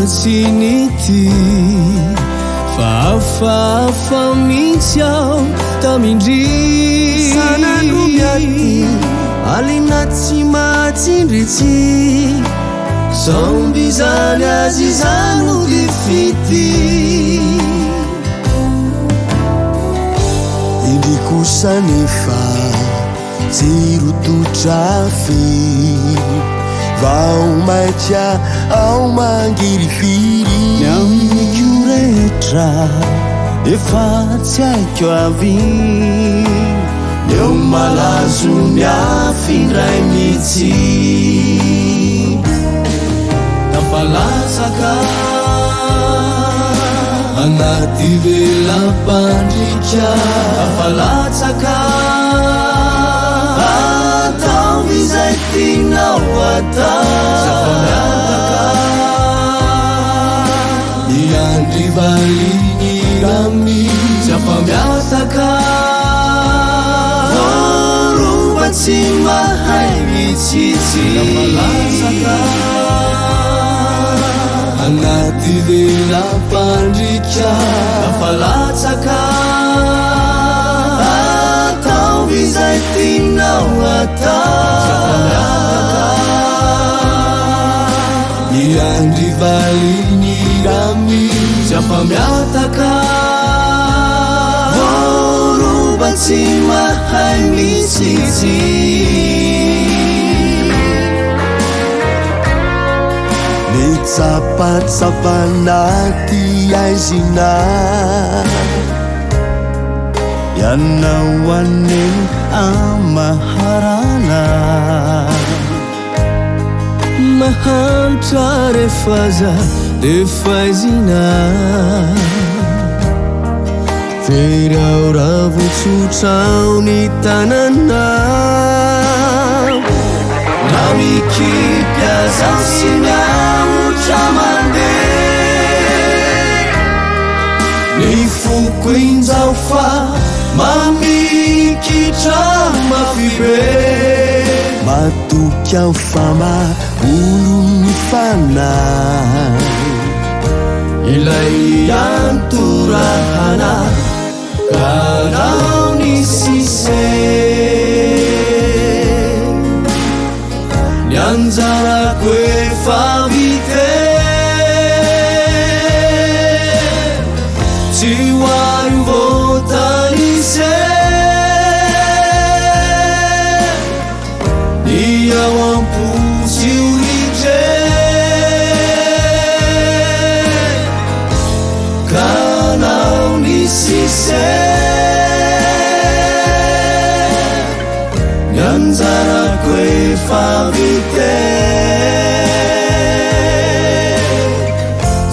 sini ty fa afahafa mihitsy aho tamindry sanandro miady alina tsy mahatsindritsy sambizany azy zano difity indrikosa nefa jiro totrafy vao maitya ao mangirifiry miamiko rehetra efa tsy haiko avy eo malazo miafindray mihitsy tafalatsaka anaty velam-pandrika tafalatsaka atao izay tinao atao zava-miataka iandry valiny rami zava-miataka voruva tsy mahay mitsitsy tafalatsaka anaty velam-pandrika tafalatsaka atao izay tinao atao zava-miataka iandry valiny rami zava-miataka voruva tsy mahay mitsitsy mitsapatsapanati aizina yanao aneny amaharana mahantra rehefaza de faizina fery ao raha votsotrao ny tananao na mikipy azao sy miaotra mandeha ny foko injao fa mamikitra mafibe matoky ao fama olo mifanay ilay antorahana kanao ny sise ny anjarako efa vite tsy hoary votanise iao ampotsy oritre kanao ny sise ny anjarako efa vite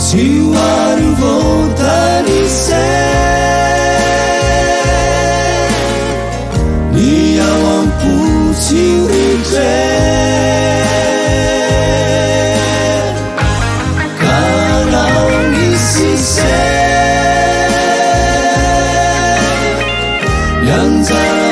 tsy hoary votanise ny ao ampotsy oritre kanao ny sise ny anjara